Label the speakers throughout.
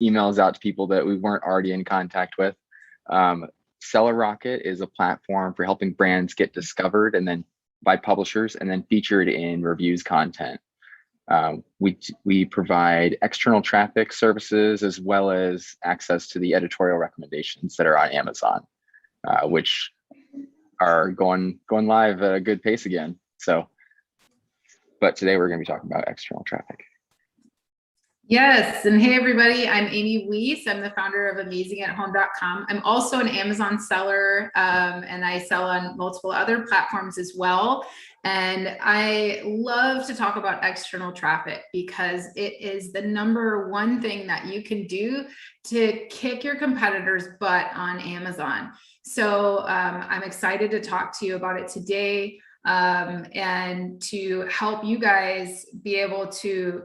Speaker 1: emails out to people that we weren't already in contact with. Seller Rocket is a platform for helping brands get discovered and then by publishers and then featured in reviews content. We provide external traffic services as well as access to the editorial recommendations that are on Amazon, which are going live at a good pace again. But today we're going to be talking about external traffic.
Speaker 2: Yes, and hey everybody, I'm Amy Weiss. I'm the founder of AmazingAtHome.com. I'm also an Amazon seller, and I sell on multiple other platforms as well. And I love to talk about external traffic because it is the #1 thing that you can do to kick your competitors' butt on Amazon. So I'm excited to talk to you about it today. And to help you guys be able to,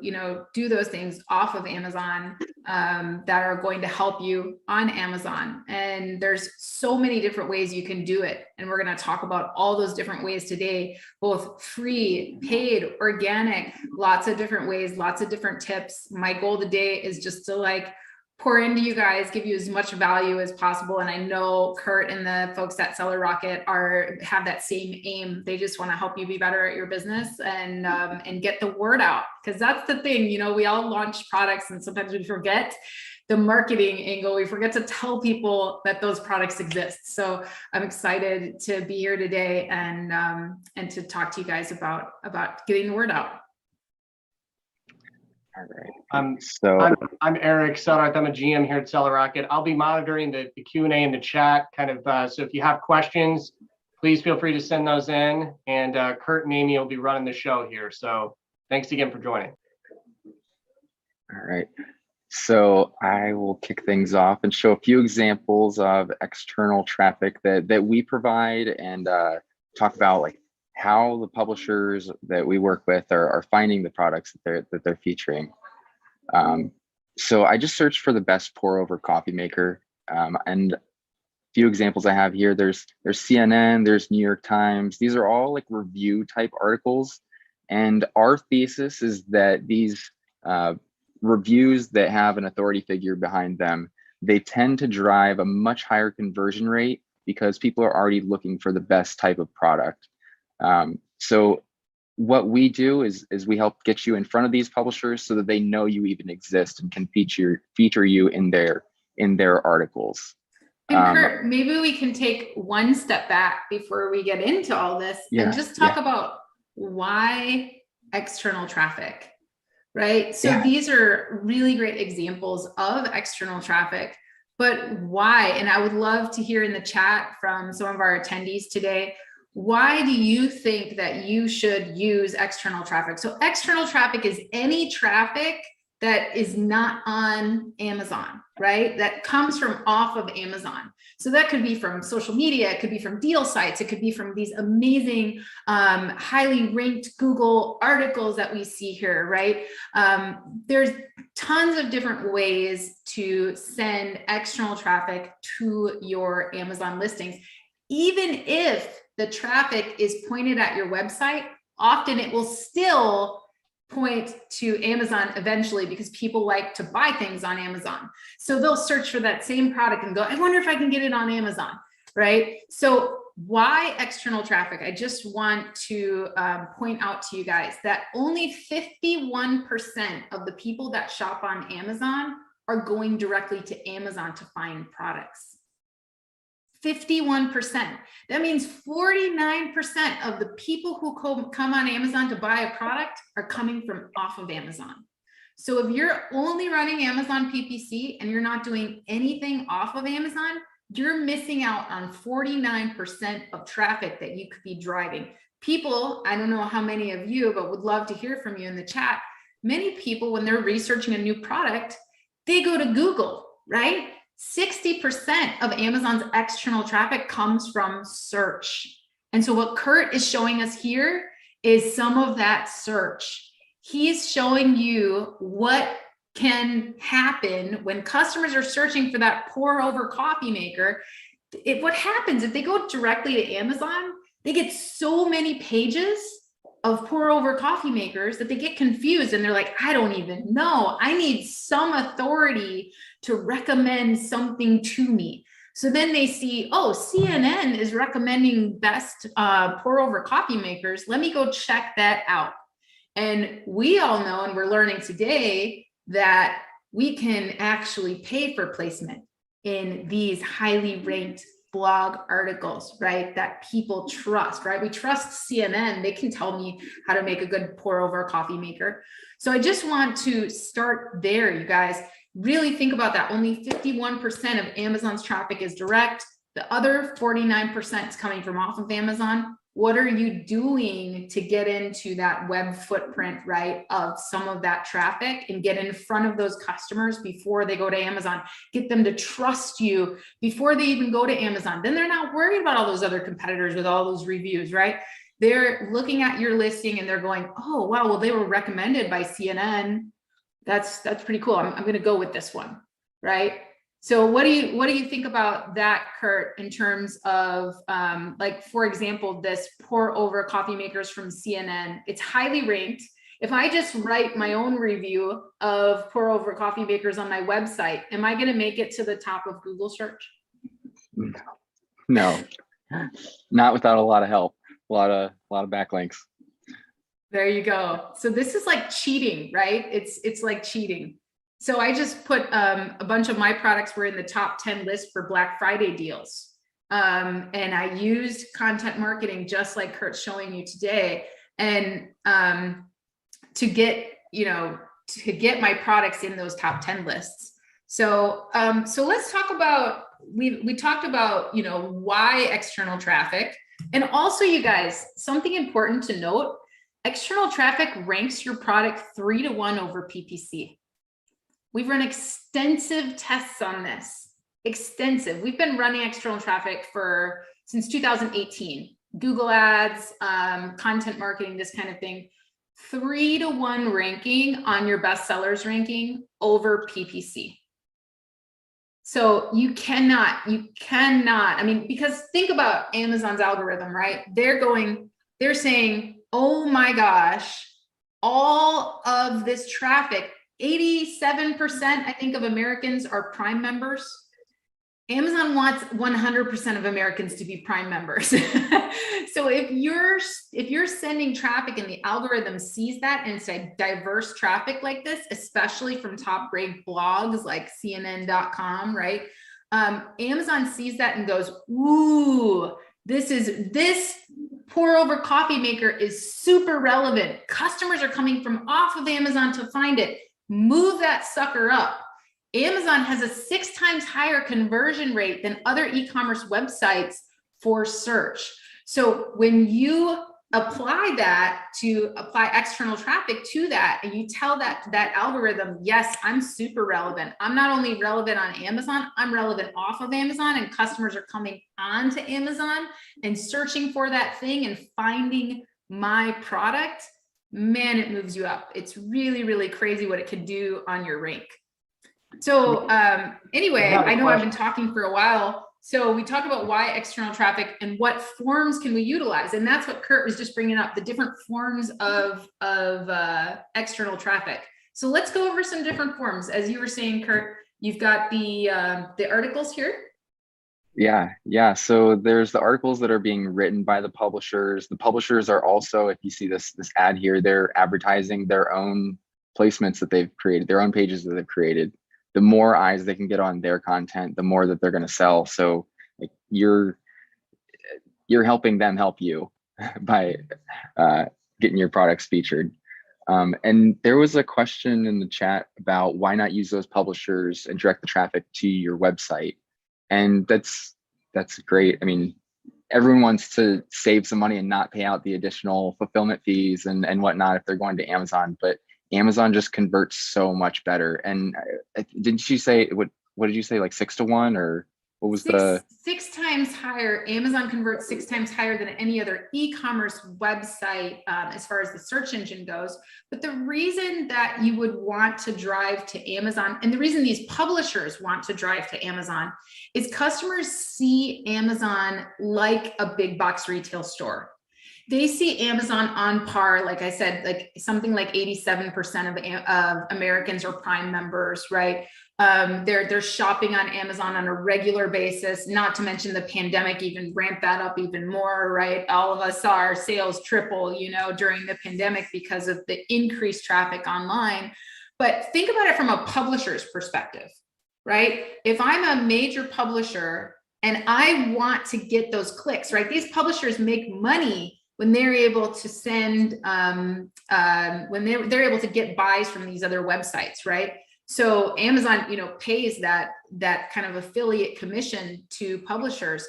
Speaker 2: do those things off of Amazon that are going to help you on Amazon. And there's so many different ways you can do it. And we're going to talk about all those different ways today, both free, paid, organic, lots of different ways, lots of different tips. My goal today is just to pour into you guys, give you as much value as possible. And I know Kurt and the folks at Seller Rocket have that same aim. They just want to help you be better at your business and get the word out. Because that's the thing, we all launch products and sometimes we forget the marketing angle. We forget to tell people that those products exist. So I'm excited to be here today and to talk to you guys about getting the word out.
Speaker 1: All right.
Speaker 3: I'm Eric Sellart. I'm a GM here at Seller Rocket. I'll be monitoring the Q&A in the chat, so if you have questions, please feel free to send those in. And Kurt and Amy will be running the show here. So thanks again for joining.
Speaker 1: All right. So I will kick things off and show a few examples of external traffic that we provide and talk about how the publishers that we work with are finding the products that they're featuring. So I just searched for the best pour over coffee maker, and a few examples I have here. There's CNN, there's New York Times. These are all review type articles, and our thesis is that these reviews that have an authority figure behind them, they tend to drive a much higher conversion rate because people are already looking for the best type of product. So what we do is we help get you in front of these publishers so that they know you even exist and can feature you in their articles.
Speaker 2: And Kurt, maybe we can take one step back before we get into all this and just talk about why external traffic, right? So these are really great examples of external traffic, but why? And I would love to hear in the chat from some of our attendees today, why do you think that you should use external traffic? So external traffic is any traffic that is not on Amazon, right? That comes from off of Amazon. So that could be from social media, it could be from deal sites, it could be from these amazing, highly ranked Google articles that we see here, right? There's tons of different ways to send external traffic to your Amazon listings. Even if the traffic is pointed at your website, often it will still point to Amazon eventually because people like to buy things on Amazon. So they'll search for that same product and go, I wonder if I can get it on Amazon, right? So why external traffic? I just want to point out to you guys that only 51% of the people that shop on Amazon are going directly to Amazon to find products. 51%. That means 49% of the people who come on Amazon to buy a product are coming from off of Amazon. So if you're only running Amazon PPC and you're not doing anything off of Amazon, you're missing out on 49% of traffic that you could be driving. People, I don't know how many of you, but would love to hear from you in the chat. Many people, when they're researching a new product, they go to Google, right? 60% of Amazon's external traffic comes from search. And so what Kurt is showing us here is some of that search. He's showing you what can happen when customers are searching for that pour over coffee maker. What happens if they go directly to Amazon, they get so many pages of pour over coffee makers that they get confused and they're like, I don't even know. I need some authority to recommend something to me. So then they see, oh, CNN is recommending best pour over coffee makers. Let me go check that out. And we all know, and we're learning today, that we can actually pay for placement in these highly ranked blog articles, right? That people trust, right? We trust CNN. They can tell me how to make a good pour over a coffee maker. So I just want to start there, you guys. Really think about that. Only 51% of Amazon's traffic is direct. The other 49% is coming from off of Amazon. What are you doing to get into that web footprint, right, of some of that traffic and get in front of those customers before they go to Amazon? Get them to trust you before they even go to Amazon. Then they're not worried about all those other competitors with all those reviews, right? They're looking at your listing and they're going, oh, wow, well, they were recommended by CNN. That's pretty cool. I'm going to go with this one, right? So what do you think about that, Kurt, in terms of like, for example, this pour over coffee makers from CNN? It's highly ranked. If I just write my own review of pour over coffee makers on my website, am I going to make it to the top of Google search?
Speaker 1: No, not without a lot of help, a lot of backlinks.
Speaker 2: There you go. So this is like cheating, right? It's like cheating. So I just put a bunch of my products were in the top 10 list for Black Friday deals. And I used content marketing just like Kurt's showing you today. And to get my products in those top 10 lists. So let's talk about, we talked about, why external traffic. And also, you guys, something important to note, external traffic ranks your product 3-to-1 over PPC. We've run extensive tests on this, extensive. We've been running external traffic since 2018, Google ads, content marketing, this kind of thing. 3-to-1 ranking on your bestsellers ranking over PPC. So you cannot, I mean, because think about Amazon's algorithm, right? They're saying, oh my gosh, all of this traffic, 87%, I think, of Americans are Prime members. Amazon wants 100% of Americans to be Prime members. So if you're sending traffic and the algorithm sees that and it's a diverse traffic like this, especially from top ranked blogs like CNN.com, right? Amazon sees that and goes, ooh, this pour over coffee maker is super relevant. Customers are coming from off of Amazon to find it. Move that sucker up. Amazon has a 6 times higher conversion rate than other e-commerce websites for search. So when you apply external traffic to that, and you tell that algorithm, yes, I'm super relevant. I'm not only relevant on Amazon, I'm relevant off of Amazon, and customers are coming onto Amazon and searching for that thing and finding my product. Man, it moves you up. It's really, really crazy what it can do on your rank. So anyway, I know I've been talking for a while. So we talked about why external traffic and what forms can we utilize. And that's what Kurt was just bringing up, the different forms of external traffic. So let's go over some different forms. As you were saying, Kurt, you've got the articles here.
Speaker 1: Yeah. So there's the articles that are being written by the publishers. The publishers are also, if you see this ad here, they're advertising their own placements that they've created, their own pages that they've created. The more eyes they can get on their content, the more that they're going to sell. So like, you're helping them help you by getting your products featured. And there was a question in the chat about why not use those publishers and direct the traffic to your website. And that's great. I mean, everyone wants to save some money and not pay out the additional fulfillment fees and whatnot if they're going to Amazon, but Amazon just converts so much better. And didn't you say, what did you say, like 6-to-1, or what was
Speaker 2: six times higher? Amazon converts 6 times higher than any other e-commerce website as far as the search engine goes. But the reason that you would want to drive to Amazon, and the reason these publishers want to drive to Amazon, is customers see Amazon like a big box retail store. They see Amazon on par, like I said, like something like 87% of Americans are Prime members, right? They're shopping on Amazon on a regular basis, not to mention the pandemic even ramped that up even more, right? All of us saw our sales triple, during the pandemic because of the increased traffic online. But think about it from a publisher's perspective, right? If I'm a major publisher and I want to get those clicks, right? These publishers make money when they're able to send, when they're able to get buys from these other websites, right? So Amazon, pays that kind of affiliate commission to publishers.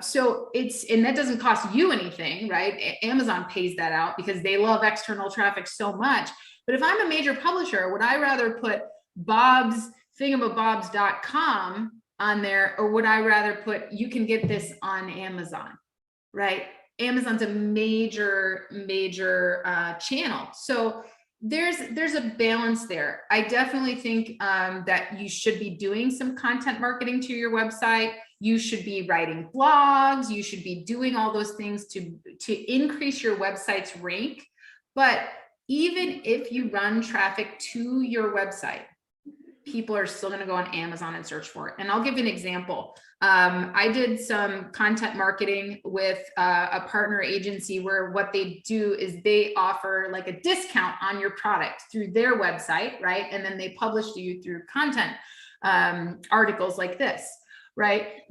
Speaker 2: So and that doesn't cost you anything, right? Amazon pays that out because they love external traffic so much. But if I'm a major publisher, would I rather put bobsThingamabobs.com on there, or would I rather put, you can get this on Amazon, right? Amazon's a major channel. So there's a balance there. I definitely think that you should be doing some content marketing to your website. You should be writing blogs. You should be doing all those things to increase your website's rank. But even if you run traffic to your website, people are still going to go on Amazon and search for it. And I'll give you an example. I did some content marketing with a partner agency where what they do is they offer like a discount on your product through their website, right? And then they publish to you through content articles like this, right?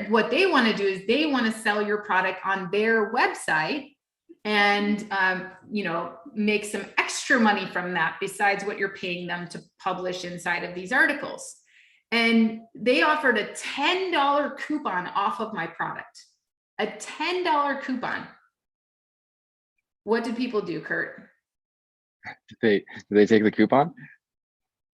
Speaker 2: What they want to do is they want to sell your product on their website and make some extra money from that besides what you're paying them to publish inside of these articles. And they offered a $10 coupon off of my product, a $10 coupon. What did people do, Kurt?
Speaker 1: Did they take the coupon?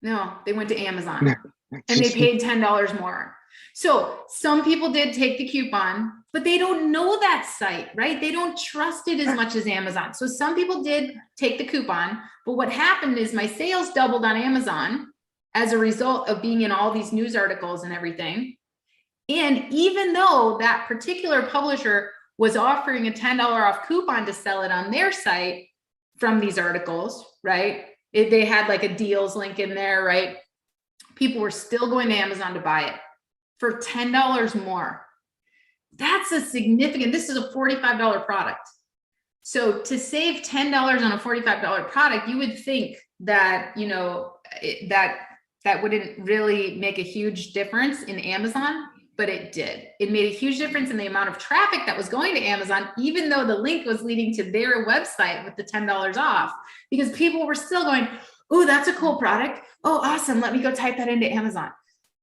Speaker 2: No, they went to Amazon and they paid $10 more. So some people did take the coupon, but they don't know that site, right? They don't trust it as much as Amazon. So some people did take the coupon, but what happened is my sales doubled on Amazon as a result of being in all these news articles and everything. And even though that particular publisher was offering a $10 off coupon to sell it on their site from these articles, right? They had like a deals link in there, right? People were still going to Amazon to buy it for $10 more. That's a significant, this is a $45 product. So to save $10 on a $45 product, you would think that, that wouldn't really make a huge difference in Amazon, but it did. It made a huge difference in the amount of traffic that was going to Amazon, even though the link was leading to their website with the $10 off, because people were still going, oh, that's a cool product. Oh, awesome. Let me go type that into Amazon.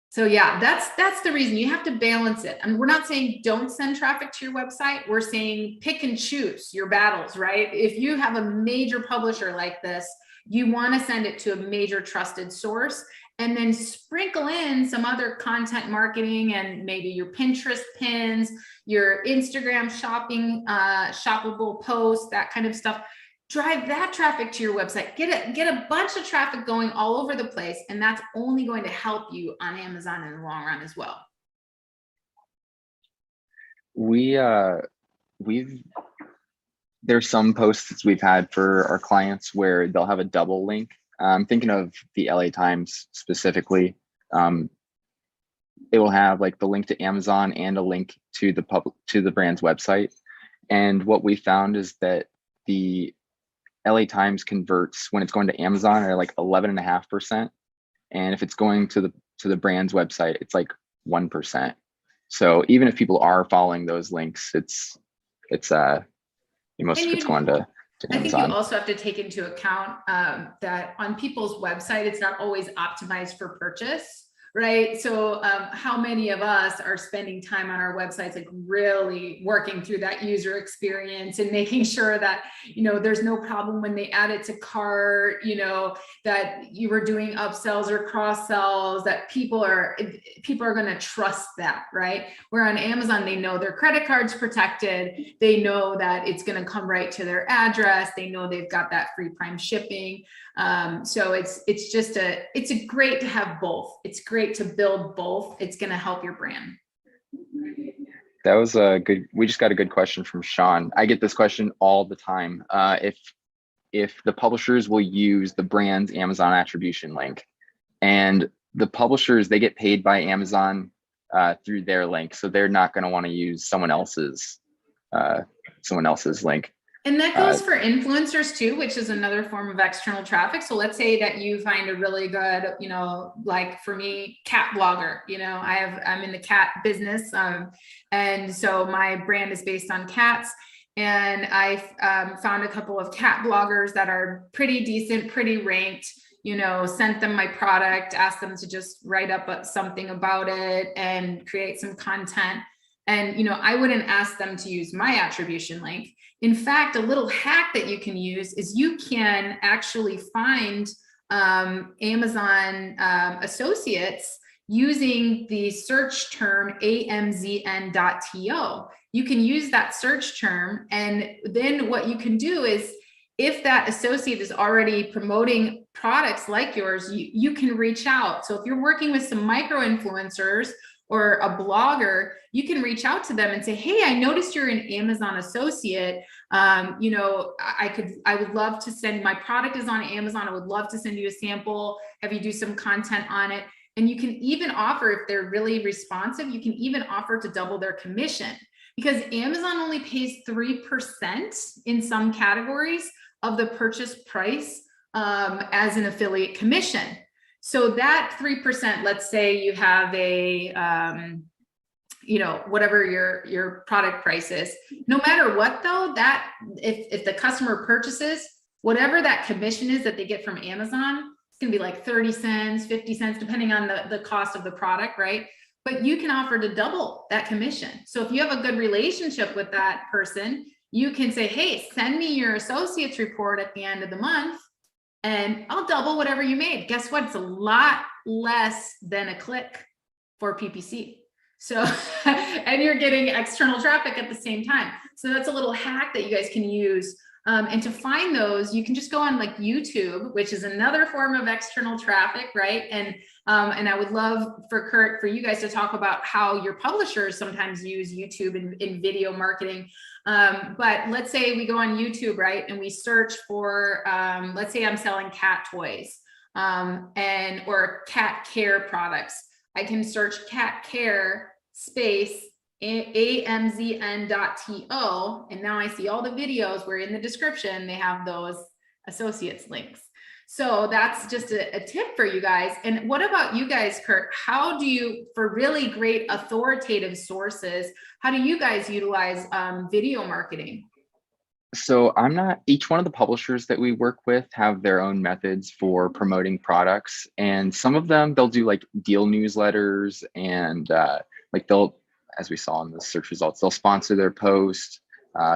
Speaker 2: So yeah, that's the reason you have to balance it. And we're not saying don't send traffic to your website. We're saying pick and choose your battles, right? If you have a major publisher like this, you want to send it to a major trusted source, and then sprinkle in some other content marketing and maybe your Pinterest pins, your Instagram shopping, shoppable posts, that kind of stuff. Drive that traffic to your website. Get a bunch of traffic going all over the place, and that's only going to help you on Amazon in the long run as well.
Speaker 1: There's some posts we've had for our clients where they'll have a double link. I'm thinking of the LA Times specifically. It will have like the link to Amazon and a link to the brand's website. And what we found is that the LA Times converts when it's going to Amazon at like 11.5%. And if it's going to the brand's website, it's like 1%. So even if people are following those links, it's most of it's going to Amazon.
Speaker 2: I think you also have to take into account that on people's website, it's not always optimized for purchase, right? So how many of us are spending time on our websites, like really working through that user experience and making sure that, there's no problem when they add it to cart, that you were doing upsells or cross sells, that people are going to trust that, right? Where on Amazon, they know their credit card's protected. They know that it's going to come right to their address. They know they've got that free Prime shipping. So it's great to have both. It's great to build both. It's going to help your brand.
Speaker 1: That was a good, we just got a good question from Sean. I get this question all the time. If the publishers will use the brand's Amazon attribution link, and the publishers, they get paid by Amazon through their link. So they're not going to want to use someone else's link.
Speaker 2: And that goes for influencers too, which is another form of external traffic. So let's say that you find a really good, like for me, cat blogger, I'm in the cat business. And so my brand is based on cats. And I found a couple of cat bloggers that are pretty decent, pretty ranked, sent them my product, asked them to just write up something about it and create some content. And, I wouldn't ask them to use my attribution link. In fact, a little hack that you can use is you can actually find Amazon associates using the search term amzn.to. You can use that search term. And then what you can do is, if that associate is already promoting products like yours, you can reach out. So if you're working with some micro influencers or a blogger, you can reach out to them and say, hey, I noticed you're an Amazon associate. I would love to send, my product is on Amazon. I would love to send you a sample, have you do some content on it. And you can even offer, if they're really responsive, you can even offer to double their commission, because Amazon only pays 3% in some categories of the purchase price as an affiliate commission. So that 3%, let's say you have a, whatever your product price is, no matter what though, that if the customer purchases, whatever that commission is that they get from Amazon, it's gonna be like 30 cents, 50 cents, depending on the cost of the product, right? But you can offer to double that commission. So if you have a good relationship with that person, you can say, hey, send me your associates report at the end of the month, and I'll double whatever you made. Guess what? It's a lot less than a click for PPC. So, and you're getting external traffic at the same time. So that's a little hack that you guys can use. And to find those, you can just go on like YouTube, which is another form of external traffic, right? And I would love for you guys to talk about how your publishers sometimes use YouTube in video marketing. But let's say we go on YouTube, right? And we search for, let's say I'm selling cat toys or cat care products. I can search cat care space amzn.to, and now I see all the videos where in the description they have those associates links. So that's just a tip for you guys. And what about you guys, Kurt? How do you, for really great authoritative sources, how do you guys utilize video marketing?
Speaker 1: So each one of the publishers that we work with have their own methods for promoting products. And some of them, they'll do like deal newsletters, and as we saw in the search results, they'll sponsor their post.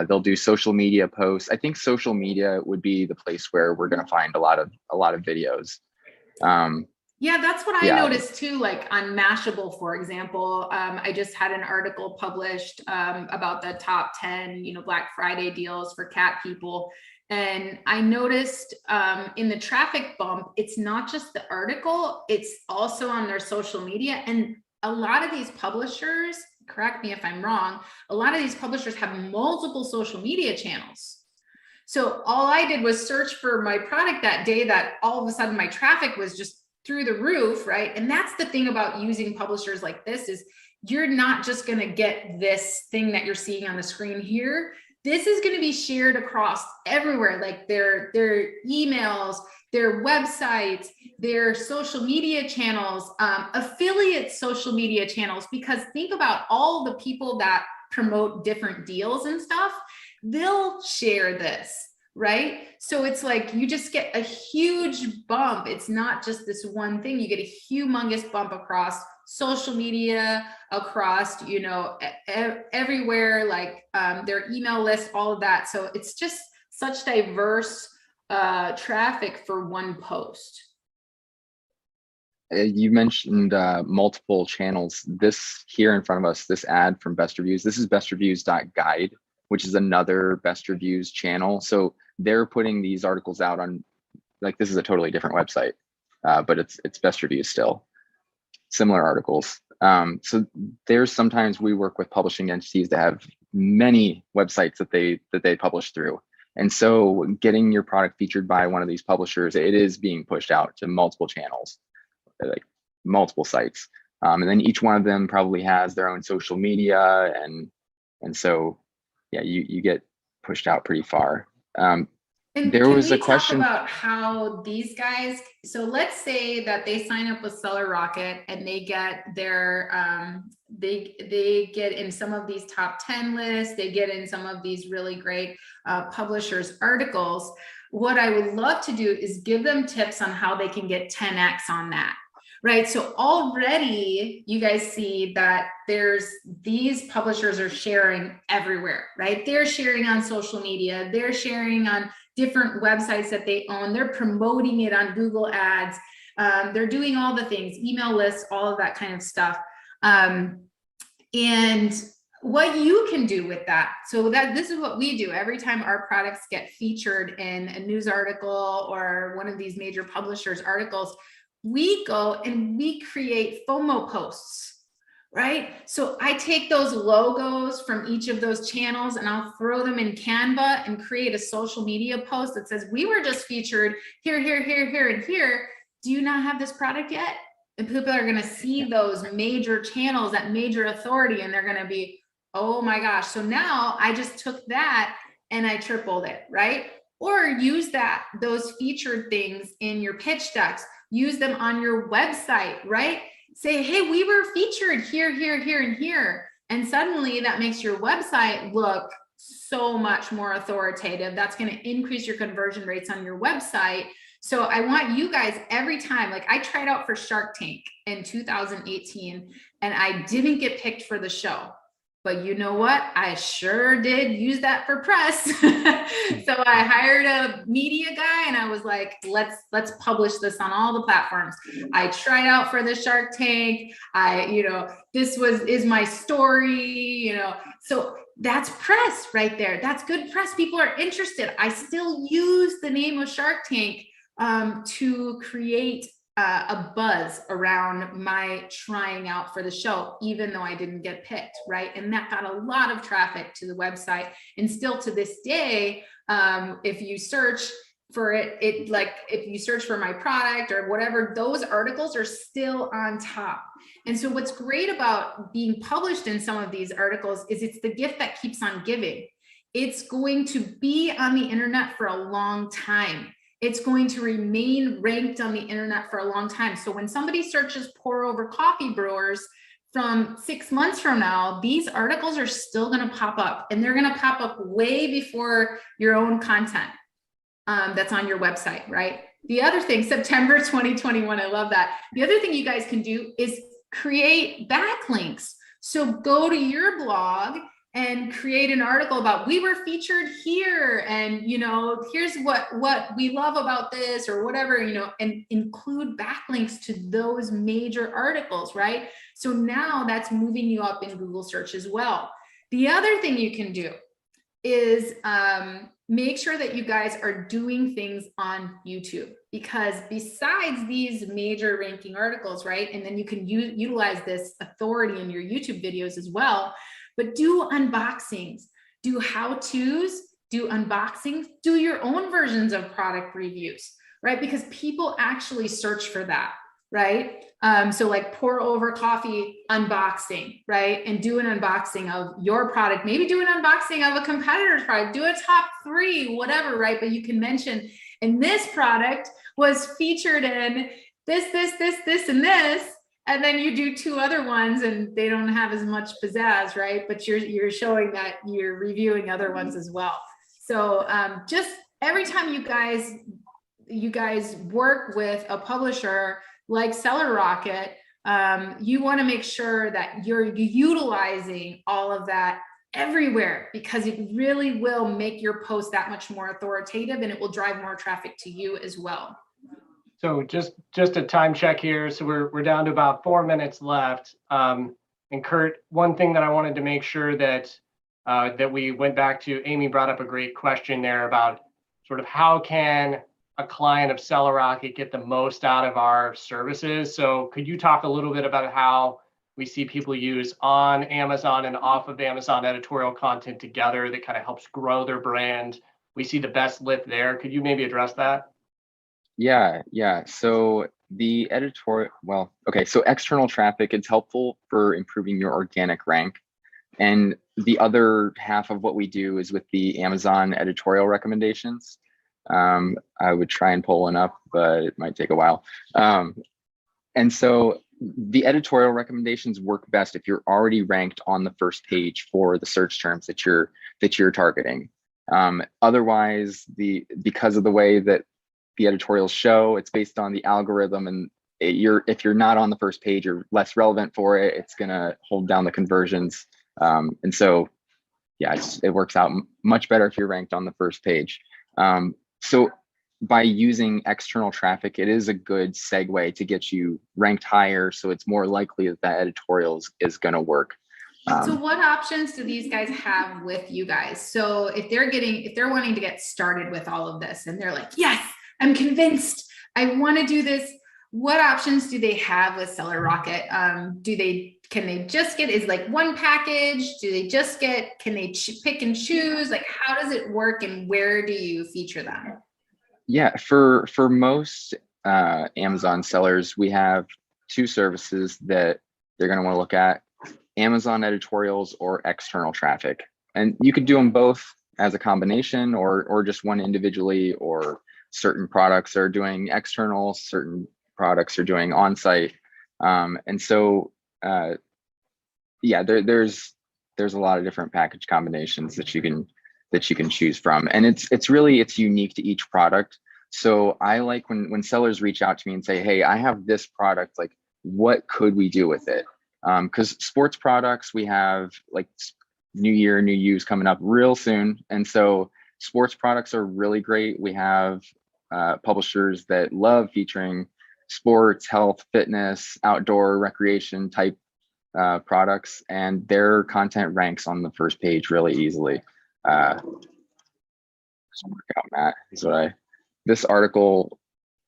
Speaker 1: They'll do social media posts. I think social media would be the place where we're going to find a lot of videos.
Speaker 2: Yeah, that's what I noticed too, like on Mashable, for example. I just had an article published about the top 10, Black Friday deals for cat people. And I noticed in the traffic bump, it's not just the article, it's also on their social media. And a lot of these publishers, correct me if I'm wrong, a lot of these publishers have multiple social media channels. So all I did was search for my product that day, that all of a sudden my traffic was just through the roof, right? And that's the thing about using publishers like this, is you're not just going to get this thing that you're seeing on the screen here. This is going to be shared across everywhere, like their emails, their websites, their social media channels, affiliate social media channels, because think about all the people that promote different deals and stuff, they'll share this, right? So it's like you just get a huge bump. It's not just this one thing. You get a humongous bump across social media, across, everywhere, like their email list, all of that. So it's just such diverse traffic for one post.
Speaker 1: You mentioned multiple channels. This here in front of us, this ad from Best Reviews, this is bestreviews.guide, which is another Best Reviews channel. So they're putting these articles out on, like, this is a totally different website, but it's Best Reviews still. Similar articles. So there's sometimes we work with publishing entities that have many websites that they publish through. And so getting your product featured by one of these publishers, it is being pushed out to multiple channels, like multiple sites. And then each one of them probably has their own social media. And so, yeah, you get pushed out pretty far.
Speaker 2: And
Speaker 1: there was a question
Speaker 2: about how these guys, so let's say that they sign up with Seller Rocket and they get their, they get in some of these top 10 lists, they get in some of these really great publishers articles. What I would love to do is give them tips on how they can get 10x on that. Right. So already you guys see that these publishers are sharing everywhere, right? They're sharing on social media. They're sharing on different websites that they own. They're promoting it on Google Ads. They're doing all the things, email lists, all of that kind of stuff. And what you can do with that. So this is what we do every time our products get featured in a news article or one of these major publishers' articles. We go and we create FOMO posts, right? So I take those logos from each of those channels and I'll throw them in Canva and create a social media post that says, we were just featured here, here, here, here, and here. Do you not have this product yet? And people are going to see those major channels, that major authority, and they're going to be, oh my gosh. So now I just took that and I tripled it, right? Or use those featured things in your pitch decks. Use them on your website, right? Say, hey, we were featured here, here, here, and here. And suddenly that makes your website look so much more authoritative. That's going to increase your conversion rates on your website. So I want you guys every time, like I tried out for Shark Tank in 2018 and I didn't get picked for the show. But you know what? I sure did use that for press. So I hired a media guy and I was like, let's publish this on all the platforms. I tried out for the Shark Tank. This is my story, so that's press right there. That's good press. People are interested. I still use the name of Shark Tank to create a buzz around my trying out for the show, even though I didn't get picked, right? And that got a lot of traffic to the website. And still to this day, if you search for if you search for my product or whatever, those articles are still on top. And so what's great about being published in some of these articles is it's the gift that keeps on giving. It's going to be on the internet for a long time. It's going to remain ranked on the internet for a long time. So when somebody searches pour over coffee brewers from 6 months from now, these articles are still going to pop up, and they're going to pop up way before your own content that's on your website, right? The other thing, September 2021, I love that. The other thing you guys can do is create backlinks. So go to your blog and create an article about, we were featured here, and here's what we love about this, or whatever, and include backlinks to those major articles, right? So now that's moving you up in Google search as well. The other thing you can do is make sure that you guys are doing things on YouTube, because besides these major ranking articles, right, and then you can utilize this authority in your YouTube videos as well. But do unboxings, do how-tos, do unboxings, do your own versions of product reviews, right? Because people actually search for that, right? So like pour over coffee unboxing, right? And do an unboxing of your product, maybe do an unboxing of a competitor's product, do a top 3, whatever, right? But you can mention, and this product was featured in this, and this. And then you do 2 other ones and they don't have as much pizzazz, right? But you're showing that you're reviewing other ones as well. So just every time you guys work with a publisher like Seller Rocket, you want to make sure that you're utilizing all of that everywhere, because it really will make your post that much more authoritative, and it will drive more traffic to you as well.
Speaker 3: So just a time check here. So we're down to about 4 minutes left. And Kurt, one thing that I wanted to make sure that we went back to, Amy brought up a great question there about sort of how can a client of Seller Rocket get the most out of our services. So could you talk a little bit about how we see people use on Amazon and off of Amazon editorial content together that kind of helps grow their brand. We see the best lift there. Could you maybe address that?
Speaker 1: Yeah. So the editorial, well, okay, so external traffic, it's helpful for improving your organic rank. And the other half of what we do is with the Amazon editorial recommendations. I would try and pull one up, but it might take a while. And so the editorial recommendations work best if you're already ranked on the first page for the search terms that you're targeting. Otherwise, because of the way that the editorials show, it's based on the algorithm, and if you're not on the first page, you're less relevant for it. It's gonna hold down the conversions. And so, yeah, it works out much better if you're ranked on the first page. So by using external traffic, it is a good segue to get you ranked higher. So it's more likely that that editorial is going to work.
Speaker 2: So what options do these guys have with you guys? So if they're wanting to get started with all of this and they're like, yes, I'm convinced I want to do this. What options do they have with Seller Rocket? Can they just get, is like one package? Can they pick and choose? Like, how does it work and where do you feature them?
Speaker 1: Yeah, for most Amazon sellers, we have two services that they're going to want to look at: Amazon editorials or external traffic. And you could do them both as a combination or just one individually, or certain products are doing external, certain products are doing on-site. And so, yeah, there's a lot of different package combinations that you can choose from, and it's unique to each product. So I like when sellers reach out to me and say, hey, I have this product, like, what could we do with it? Because sports products, we have like new year, new use coming up real soon, and so sports products are really great. We have publishers that love featuring sports, health, fitness, outdoor recreation type products, and their content ranks on the first page really easily. Work out, Matt. This article,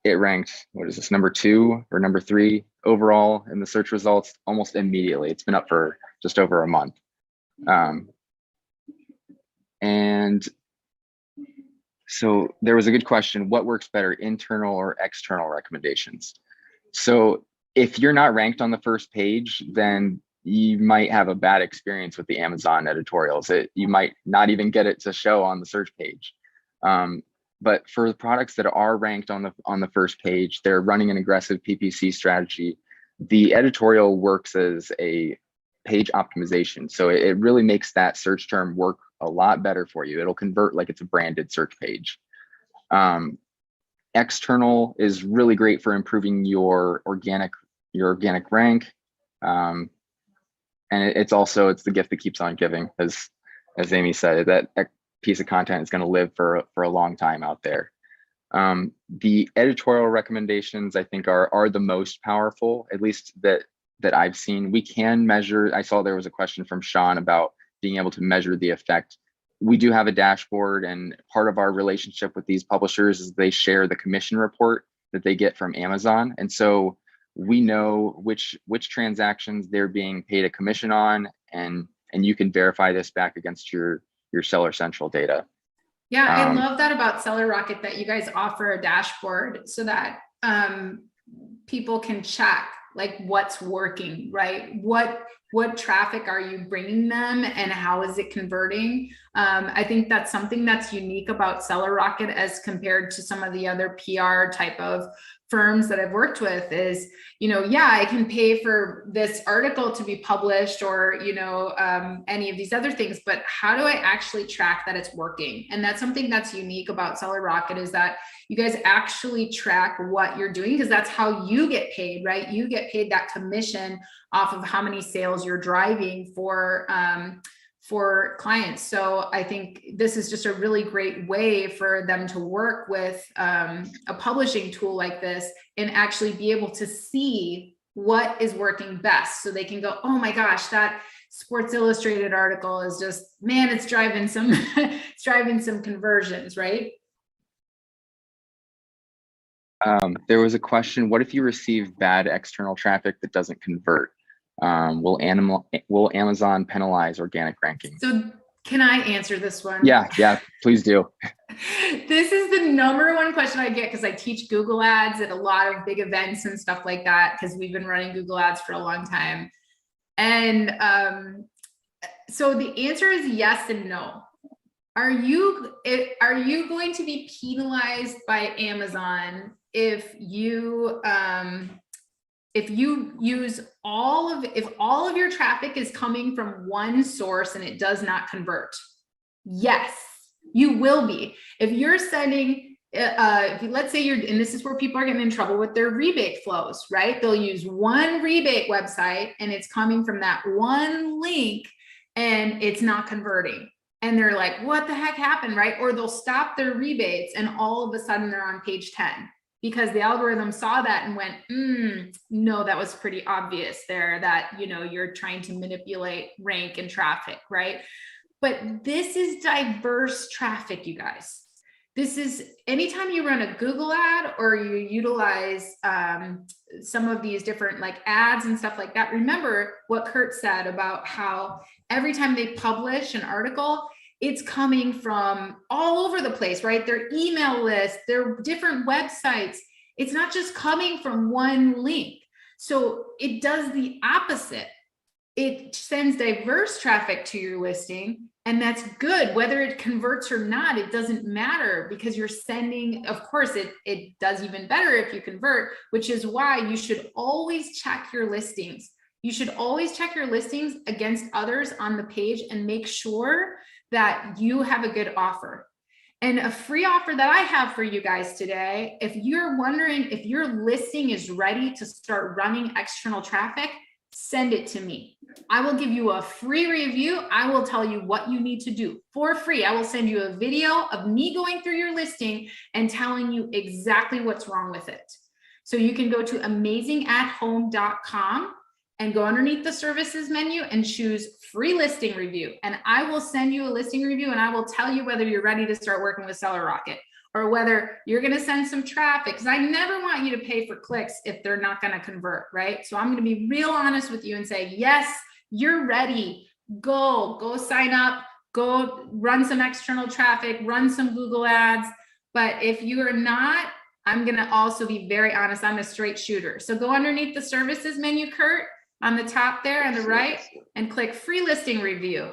Speaker 1: it ranked, what is this, number 2 or number 3 overall in the search results almost immediately. It's been up for just over a month. And so there was a good question: what works better, internal or external recommendations? So if you're not ranked on the first page, then you might have a bad experience with the Amazon editorials. You might not even get it to show on the search page. But for the products that are ranked on the first page, they're running an aggressive PPC strategy. The editorial works as a page optimization. So it really makes that search term work a lot better for you. It'll convert like it's a branded search page. External is really great for improving your organic rank. And it's the gift that keeps on giving, as Amy said, that piece of content is going to live for a long time out there. The editorial recommendations, I think, are the most powerful, at least that I've seen. We can measure. I saw there was a question from Sean about being able to measure the effect. We do have a dashboard, and part of our relationship with these publishers is they share the commission report that they get from Amazon, and so we know which transactions they're being paid a commission on, and you can verify this back against your Seller Central data.
Speaker 2: Yeah, I love that about Seller Rocket, that you guys offer a dashboard so that people can check like what's working, right? What traffic are you bringing them and how is it converting? I think that's something that's unique about Seller Rocket as compared to some of the other PR type of firms that I've worked with is, yeah, I can pay for this article to be published or, any of these other things, but how do I actually track that it's working? And that's something that's unique about Seller Rocket, is that you guys actually track what you're doing, because that's how you get paid, right? You get paid that commission off of how many sales you're driving for clients. So I think this is just a really great way for them to work with a publishing tool like this and actually be able to see what is working best. So they can go, oh my gosh, that Sports Illustrated article is just, man, it's driving some, it's driving some conversions, right?
Speaker 1: There was a question: what if you receive bad external traffic that doesn't convert? Will Amazon penalize organic ranking?
Speaker 2: So can I answer this one?
Speaker 1: Yeah, please do.
Speaker 2: This is the #1 question I get because I teach Google Ads at a lot of big events and stuff like that, because we've been running Google Ads for a long time. And so the answer is yes and no. Are you going to be penalized by Amazon if you use if all of your traffic is coming from one source and it does not convert? Yes, you will be. If you're sending, let's say and this is where people are getting in trouble with their rebate flows, right? They'll use one rebate website and it's coming from that one link and it's not converting. And they're like, what the heck happened, right? Or they'll stop their rebates and all of a sudden they're on page 10 because the algorithm saw that and went, no, that was pretty obvious there that, you're trying to manipulate rank and traffic, right? But this is diverse traffic, you guys. This is anytime you run a Google ad or you utilize some of these different like ads and stuff like that. Remember what Kurt said about how every time they publish an article, it's coming from all over the place, right? Their email list, their different websites. It's not just coming from one link. So it does the opposite. It sends diverse traffic to your listing, and that's good. Whether it converts or not, it doesn't matter because you're sending, of course, it does even better if you convert, which is why you should always check your listings. You should always check your listings against others on the page and make sure that you have a good offer. And a free offer that I have for you guys today, if you're wondering if your listing is ready to start running external traffic, send it to me. I will give you a free review. I will tell you what you need to do for free. I will send you a video of me going through your listing and telling you exactly what's wrong with it. So you can go to amazingathome.com and go underneath the services menu and choose free listing review. And I will send you a listing review and I will tell you whether you're ready to start working with Seller Rocket or whether you're going to send some traffic, because I never want you to pay for clicks if they're not going to convert, right? So I'm going to be real honest with you and say, yes, you're ready. Go sign up, go run some external traffic, run some Google ads. But if you are not, I'm going to also be very honest. I'm a straight shooter. So go underneath the services menu, Kurt, on the top there on the right, and click free listing review.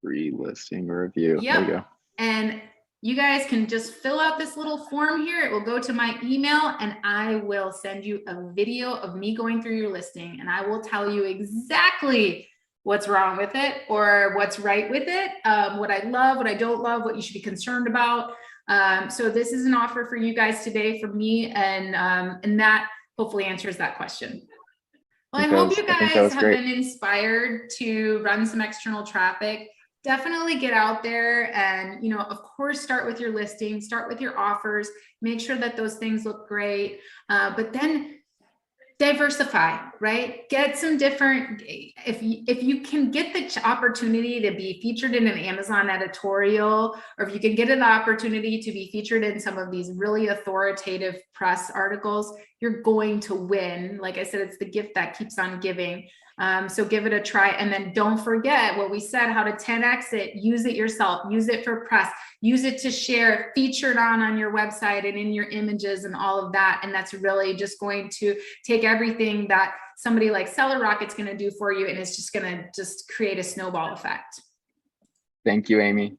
Speaker 1: Free listing review.
Speaker 2: Yep.
Speaker 1: There you go.
Speaker 2: And you guys can just fill out this little form here. It will go to my email and I will send you a video of me going through your listing and I will tell you exactly what's wrong with it or what's right with it, what I love, what I don't love, what you should be concerned about. So this is an offer for you guys today from me, and that hopefully answers that question. Well, I hope you guys have been inspired to run some external traffic. Definitely get out there and, of course, start with your listing, start with your offers, make sure that those things look great, but then diversify, right? Get some different, if you can get the opportunity to be featured in an Amazon editorial, or if you can get an opportunity to be featured in some of these really authoritative press articles, you're going to win. Like I said, it's the gift that keeps on giving. So give it a try. And then don't forget what we said, how to 10X it, use it yourself, use it for press, use it to share, featured on your website and in your images and all of that. And that's really just going to take everything that somebody like Seller Rocket's going to do for you. And it's just going to create a snowball effect.
Speaker 1: Thank you, Amy.